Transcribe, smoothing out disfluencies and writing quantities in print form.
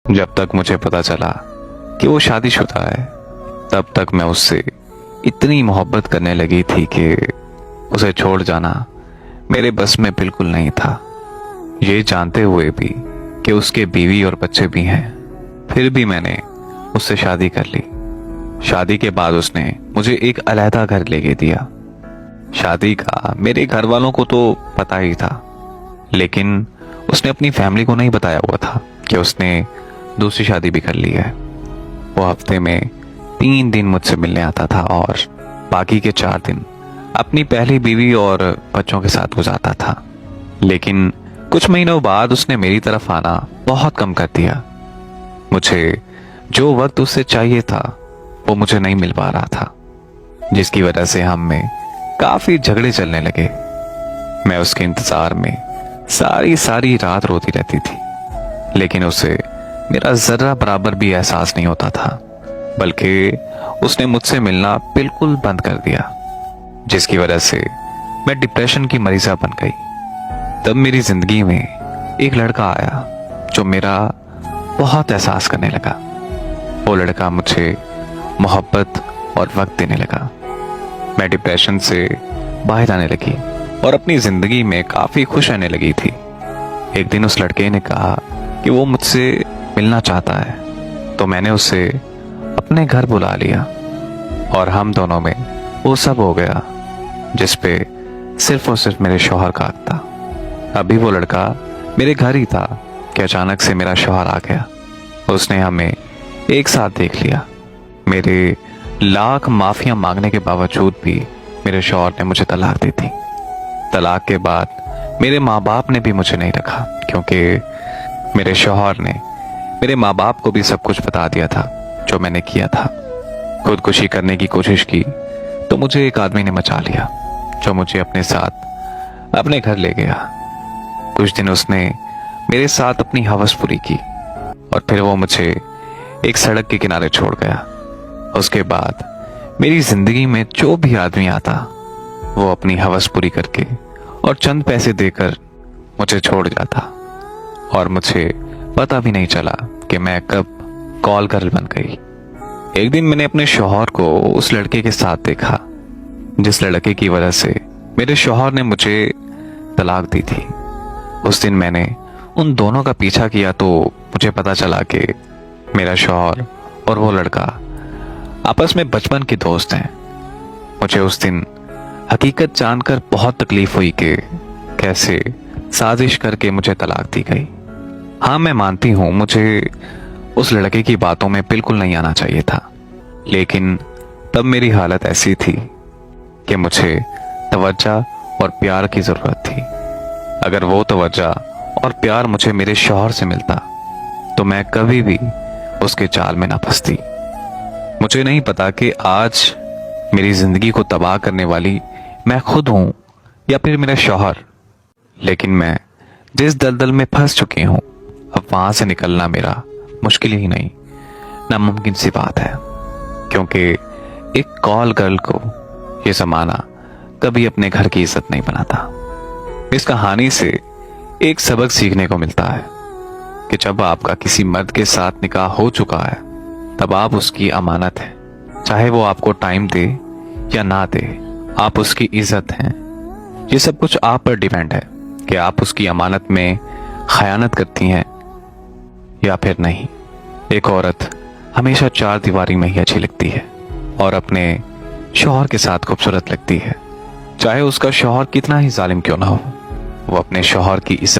जब तक मुझे पता चला कि वो शादीशुदा है, तब तक मैं उससे इतनी मोहब्बत करने लगी थी कि उसे छोड़ जाना मेरे बस में बिल्कुल नहीं था। ये जानते हुए भी कि उसके बीवी और बच्चे भी हैं, फिर भी मैंने उससे शादी कर ली। शादी के बाद उसने मुझे एक अलहदा घर लेके दिया। शादी का मेरे घर वालों को तो पता ही था, लेकिन उसने अपनी फैमिली को नहीं बताया हुआ था कि उसने दूसरी शादी भी कर ली है। वो हफ्ते में 3 दिन मुझसे मिलने आता था और बाकी के 4 दिन अपनी पहली बीवी और बच्चों के साथ गुजारता था। लेकिन कुछ महीनों बाद उसने मेरी तरफ आना बहुत कम कर दिया। मुझे जो वक्त उससे चाहिए था वो मुझे नहीं मिल पा रहा था, जिसकी वजह से हम में काफी झगड़े चलने लगे। मैं उसके इंतजार में सारी सारी रात रोती रहती थी, लेकिन उसे मेरा जर्रा बराबर भी एहसास नहीं होता था, बल्कि उसने मुझसे मिलना बिल्कुल बंद कर दिया, जिसकी वजह से मैं डिप्रेशन की मरीजा बन गई। तब मेरी जिंदगी में एक लड़का आया जो मेरा बहुत एहसास करने लगा। वो लड़का मुझे मोहब्बत और वक्त देने लगा। मैं डिप्रेशन से बाहर आने लगी और अपनी जिंदगी में काफी खुश रहने लगी थी। एक दिन उस लड़के ने कहा कि वो मुझसे मिलना चाहता है, तो मैंने उसे अपने घर बुला लिया और हम दोनों में वो सब हो गया जिस पे सिर्फ और सिर्फ मेरे शौहर का हक था। अभी वो लड़का मेरे घर ही था कि अचानक से मेरा शौहर आ गया। उसने हमें एक साथ देख लिया। मेरे लाख माफिया मांगने के बावजूद भी मेरे शौहर ने मुझे तलाक दी थी। तलाक के बाद मेरे माँ बाप ने भी मुझे नहीं रखा, क्योंकि मेरे शौहर ने मेरे माँ बाप को भी सब कुछ बता दिया था जो मैंने किया था। खुदकुशी करने की कोशिश की तो मुझे एक आदमी ने मचा लिया, जो मुझे अपने साथ अपने घर ले गया। कुछ दिन उसने मेरे साथ अपनी हवस पूरी की और फिर वो मुझे एक सड़क के किनारे छोड़ गया। उसके बाद मेरी जिंदगी में जो भी आदमी आता, वो अपनी हवस पूरी करके और चंद पैसे देकर मुझे छोड़ जाता, और मुझे पता भी नहीं चला कि मैं कब कॉल गर्ल बन गई। एक दिन मैंने अपने शौहर को उस लड़के के साथ देखा, जिस लड़के की वजह से मेरे शौहर ने मुझे तलाक दी थी। उस दिन मैंने उन दोनों का पीछा किया तो मुझे पता चला कि मेरा शौहर और वो लड़का आपस में बचपन के दोस्त हैं। मुझे उस दिन हकीकत जानकर बहुत तकलीफ हुई कि कैसे साजिश करके मुझे तलाक दी गई। हाँ, मैं मानती हूँ मुझे उस लड़के की बातों में बिल्कुल नहीं आना चाहिए था, लेकिन तब मेरी हालत ऐसी थी कि मुझे तवज्जो और प्यार की जरूरत थी। अगर वो तवज्जो और प्यार मुझे मेरे शौहर से मिलता तो मैं कभी भी उसके जाल में ना फंसती। मुझे नहीं पता कि आज मेरी जिंदगी को तबाह करने वाली मैं खुद हूं या फिर मेरा शौहर, लेकिन मैं जिस दलदल में फंस चुकी हूं, अब वहां से निकलना मेरा मुश्किल ही नहीं, नामुमकिन सी बात है। क्योंकि एक कॉल गर्ल को ये जमाना कभी अपने घर की इज्जत नहीं बनाता। इस कहानी से एक सबक सीखने को मिलता है कि जब आपका किसी मर्द के साथ निकाह हो चुका है, तब आप उसकी अमानत हैं। चाहे वो आपको टाइम दे या ना दे, आप उसकी इज्जत हैं। ये सब कुछ आप पर डिपेंड है कि आप उसकी अमानत में खयानत करती हैं या फिर नहीं। एक औरत हमेशा 4 दीवारी में ही अच्छी लगती है और अपने शौहर के साथ खूबसूरत लगती है। चाहे उसका शौहर कितना ही जालिम क्यों ना हो, वो अपने शौहर की इज्जत